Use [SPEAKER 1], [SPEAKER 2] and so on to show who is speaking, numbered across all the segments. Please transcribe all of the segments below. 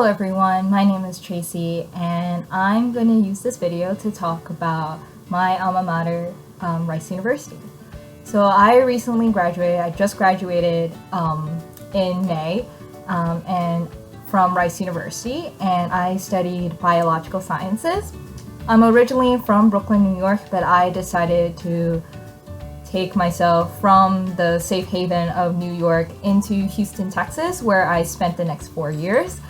[SPEAKER 1] Hello everyone, my name is Tracy and I'm going to use this video to talk about my alma mater, Rice University. So I recently graduated, I just graduated in May and from Rice University, and I studied biological sciences. I'm originally from Brooklyn, New York, but I decided to take myself from the safe haven of New York into Houston, Texas, where I spent the next 4 years.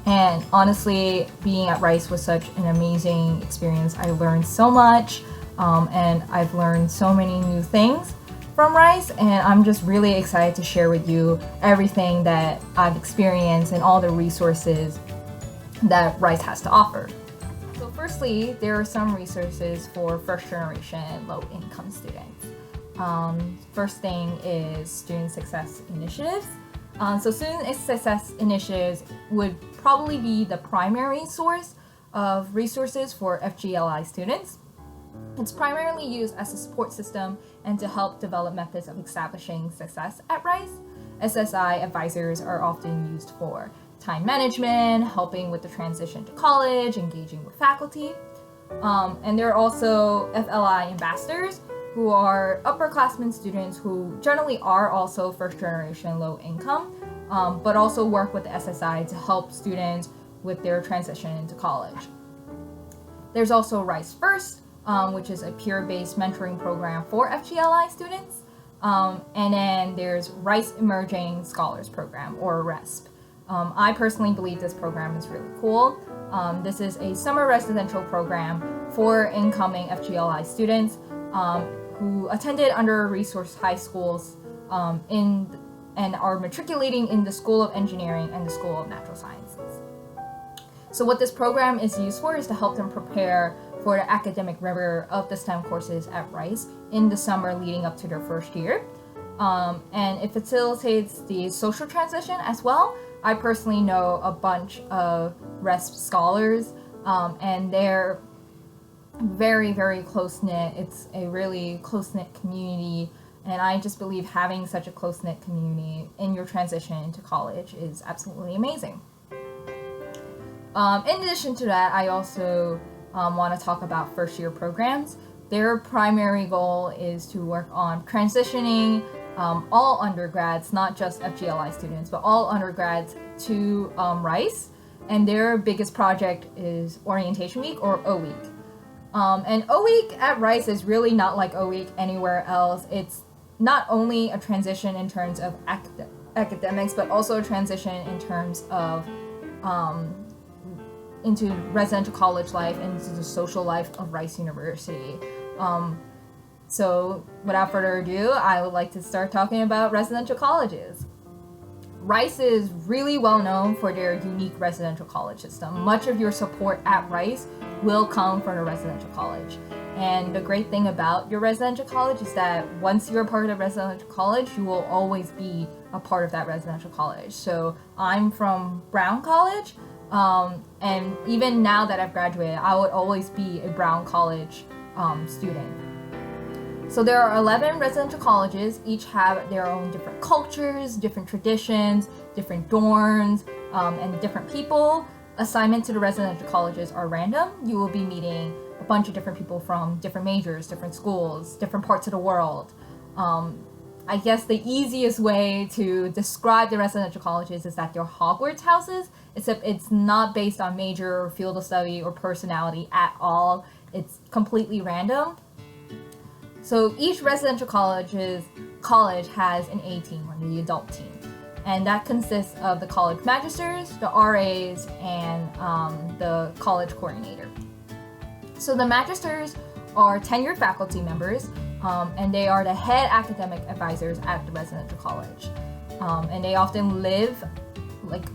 [SPEAKER 1] And honestly, being at Rice was such an amazing experience. I learned so much, and I've learned so many new things from Rice, and I'm just really excited to share with you everything that I've experienced and all the resources that Rice has to offer. So firstly, there are some resources for first-generation low-income students. First thing is student success initiatives. So student success initiatives would probably be the primary source of resources for FGLI students. It's primarily used as a support system and to help develop methods of establishing success at Rice. SSI advisors are often used for time management, helping with the transition to college, engaging with faculty. And there are also FLI ambassadors, who are upperclassmen students who generally are also first generation low income, but also work with the SSI to help students with their transition into college. There's also Rice First, which is a peer-based mentoring program for FGLI students. And then there's Rice Emerging Scholars Program, or RESP. I personally believe this program is really cool. This is a summer residential program for incoming FGLI students who attended under-resourced high schools and are matriculating in the School of Engineering and the School of Natural Sciences. So what this program is used for is to help them prepare for the academic rigor of the STEM courses at Rice in the summer leading up to their first year. And it facilitates the social transition as well. I personally know a bunch of RESP scholars, and they're very, very close-knit. It's a really close-knit community, and I just believe having such a close-knit community in your transition into college is absolutely amazing. In addition to that, I also want to talk about first-year programs. Their primary goal is to work on transitioning all undergrads, not just FGLI students, but all undergrads to Rice, and their biggest project is Orientation Week, or O Week. And O Week at Rice is really not like O Week anywhere else. It's not only a transition in terms of academics, but also a transition in terms of into residential college life and into the social life of Rice University. So without further ado, I would like to start talking about residential colleges. Rice is really well known for their unique residential college system. Much of your support at Rice will come from a residential college. And the great thing about your residential college is that once you're a part of the residential college, you will always be a part of that residential college. So I'm from Brown College, and even now that I've graduated, I would always be a Brown College student. So there are 11 residential colleges. Each have their own different cultures, different traditions, different dorms, and different people. Assignment to the residential colleges are random. You will be meeting a bunch of different people from different majors, different schools, different parts of the world. I guess the easiest way to describe the residential colleges is that they're Hogwarts houses, except it's not based on major or field of study or personality at all. It's completely random. So each residential college has an A team, or the adult team. And that consists of the college magisters, the RAs, and the college coordinator. So the magisters are tenured faculty members, and they are the head academic advisors at the residential college. And they often live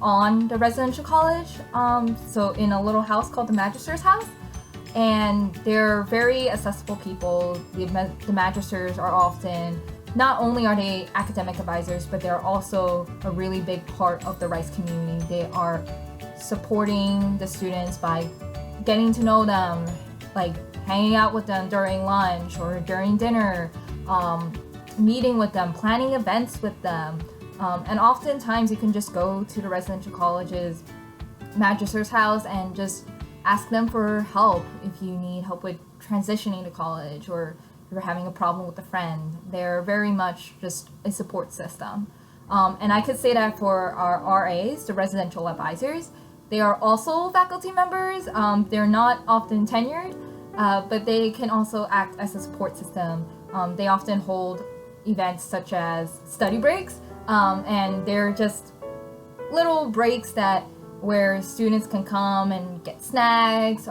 [SPEAKER 1] on the residential college, so in a little house called the magister's house. And they're very accessible people. The magisters are often, not only are they academic advisors, but they're also a really big part of the Rice community. They are supporting the students by getting to know them, like hanging out with them during lunch or during dinner, meeting with them, planning events with them. And oftentimes you can just go to the residential colleges magister's house and just ask them for help if you need help with transitioning to college, or if you're having a problem with a friend. They're very much just a support system. And I could say that for our RAs, the residential advisors, they are also faculty members. They're not often tenured, but they can also act as a support system. They often hold events such as study breaks, and they're just little breaks where students can come and get snacks,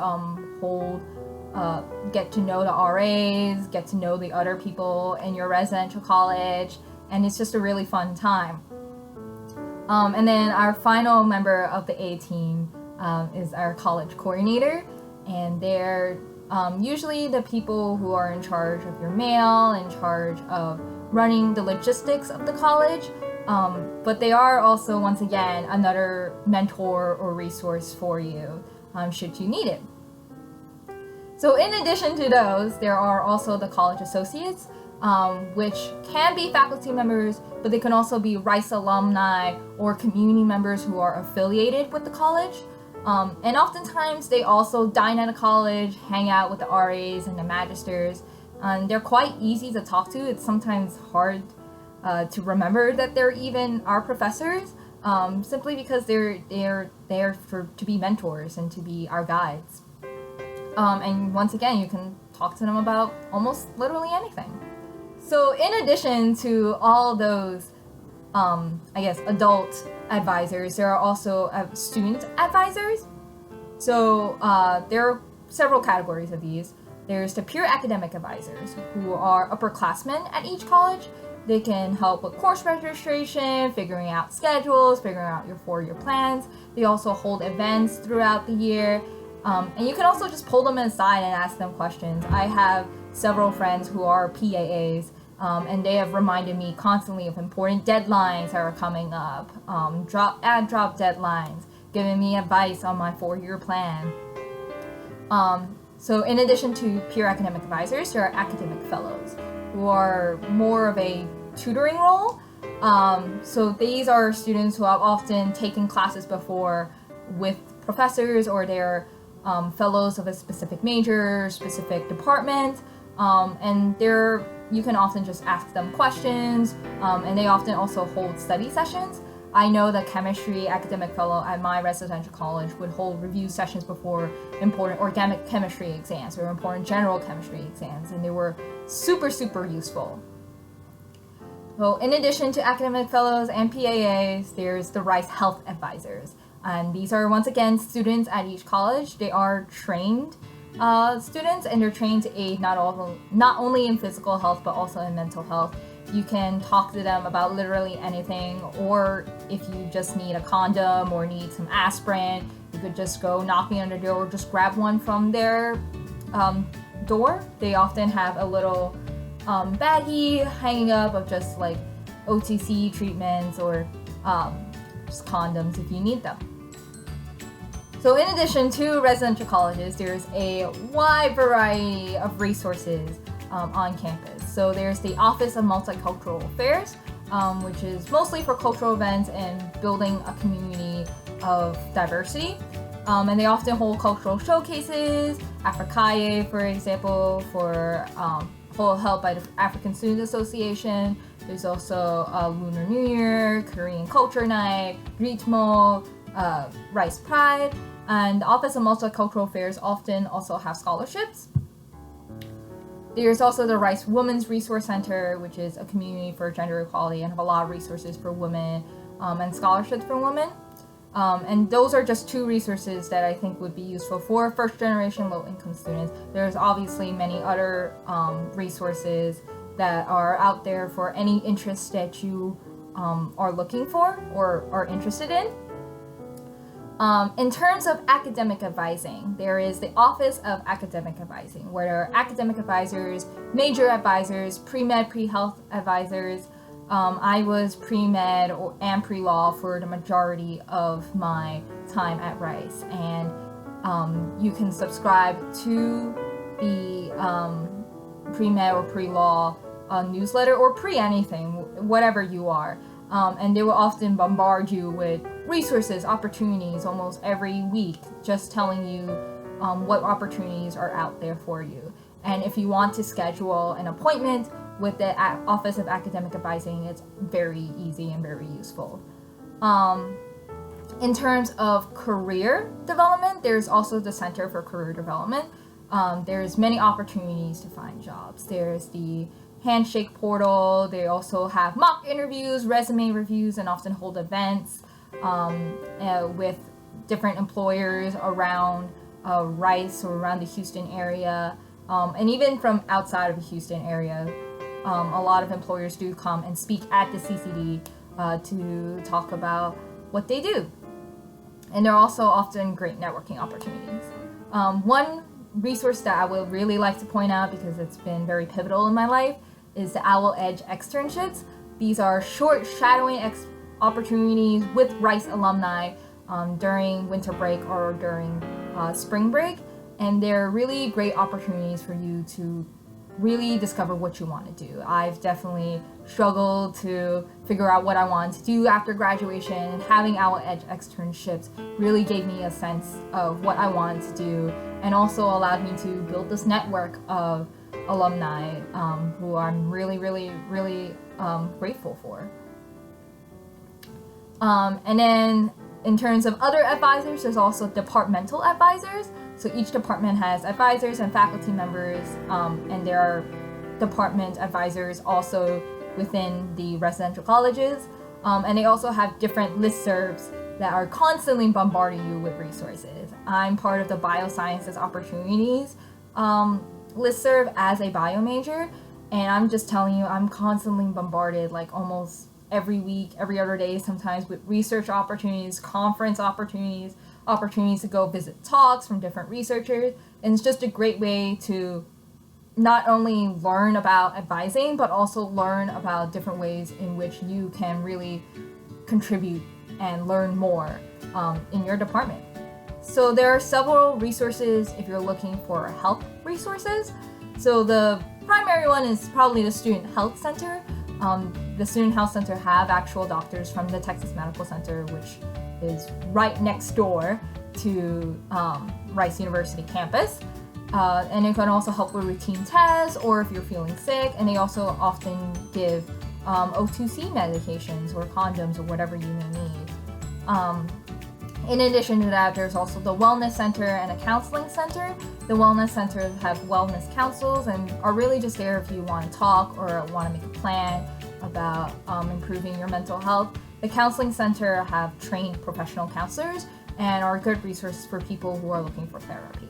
[SPEAKER 1] get to know the RAs, get to know the other people in your residential college, and it's just a really fun time. And then our final member of the A team is our college coordinator, and they're usually the people who are in charge of your mail, in charge of running the logistics of the college, but they are also, once again, another mentor or resource for you should you need it. So in addition to those, there are also the college associates, which can be faculty members, but they can also be Rice alumni or community members who are affiliated with the college. And oftentimes they also dine at a college, hang out with the RAs and the magisters. And they're quite easy to talk to. It's sometimes hard to remember that they're even our professors, simply because they're there to be mentors and to be our guides. And once again, you can talk to them about almost literally anything. So in addition to all those, adult advisors, there are also student advisors. So there are several categories of these. There's the pure academic advisors, who are upperclassmen at each college. They can help with course registration, figuring out schedules, figuring out your 4-year plans. They also hold events throughout the year. And you can also just pull them aside and ask them questions. I have several friends who are PAAs, and they have reminded me constantly of important deadlines that are coming up, drop deadlines, giving me advice on my 4-year plan. So in addition to pure academic advisors, there are academic fellows who are more of a tutoring role. So these are students who have often taken classes before with professors, or they're fellows of a specific major, specific department, and you can often just ask them questions, and they often also hold study sessions. I know the chemistry academic fellow at my residential college would hold review sessions before important organic chemistry exams or important general chemistry exams, and they were super, super useful. So in addition to academic fellows and PAAs, there's the Rice Health Advisors. And these are, once again, students at each college. They are trained students, and they're trained to aid not only in physical health, but also in mental health. You can talk to them about literally anything, or if you just need a condom or need some aspirin, you could just go knocking on their door or just grab one from their door. They often have a little baggie hanging up of just like OTC treatments or just condoms if you need them. So in addition to residential colleges, there's a wide variety of resources on campus. So there's the Office of Multicultural Affairs, which is mostly for cultural events and building a community of diversity. And they often hold cultural showcases, Africae, for example, held by the African Students Association. There's also Lunar New Year, Korean Culture Night, Ritmo, Rice Pride, and the Office of Multicultural Affairs often also have scholarships. There's also the Rice Women's Resource Center, which is a community for gender equality and have a lot of resources for women and scholarships for women. And those are just two resources that I think would be useful for first-generation low-income students. There's obviously many other resources that are out there for any interest that you are looking for or are interested in. In terms of academic advising, there is the Office of Academic Advising, where there are academic advisors, major advisors, pre-med, pre-health advisors. I was pre-med and pre-law for the majority of my time at Rice, and you can subscribe to the pre-med or pre-law newsletter or pre-anything, whatever you are. And they will often bombard you with resources, opportunities almost every week, just telling you what opportunities are out there for you. And if you want to schedule an appointment with the Office of Academic Advising, it's very easy and very useful. In terms of career development, there's also the Center for Career Development. There's many opportunities to find jobs. There's the Handshake portal. They also have mock interviews, resume reviews, and often hold events with different employers around Rice or around the Houston area, and even from outside of the Houston area. A lot of employers do come and speak at the CCD to talk about what they do. And there are also often great networking opportunities. One resource that I would really like to point out, because it's been very pivotal in my life, is the Edge Externships. These are short shadowing opportunities with Rice alumni during winter break or during spring break. And they're really great opportunities for you to really discover what you want to do. I've definitely struggled to figure out what I wanted to do after graduation, and having Edge Externships really gave me a sense of what I wanted to do, and also allowed me to build this network of alumni who I'm really grateful for. And then in terms of other advisors, there's also departmental advisors. So each department has advisors and faculty members, and there are department advisors also within the residential colleges. And they also have different listservs that are constantly bombarding you with resources. I'm part of the biosciences opportunities listserv as a bio major, and I'm just telling you, I'm constantly bombarded like almost every week, every other day sometimes, with research opportunities, conference opportunities to go visit talks from different researchers. And it's just a great way to not only learn about advising, but also learn about different ways in which you can really contribute and learn more in your department. So there are several resources if you're looking for health resources. So the primary one is probably the Student Health Center. The Student Health Center have actual doctors from the Texas Medical Center, which is right next door to Rice University campus. And it can also help with routine tests or if you're feeling sick. And they also often give O2C medications or condoms or whatever you may need. In addition to that, there's also the Wellness Center and a Counseling Center. The Wellness Centers have wellness councils and are really just there if you want to talk or want to make a plan about improving your mental health. The Counseling Center have trained professional counselors and are good resources for people who are looking for therapy.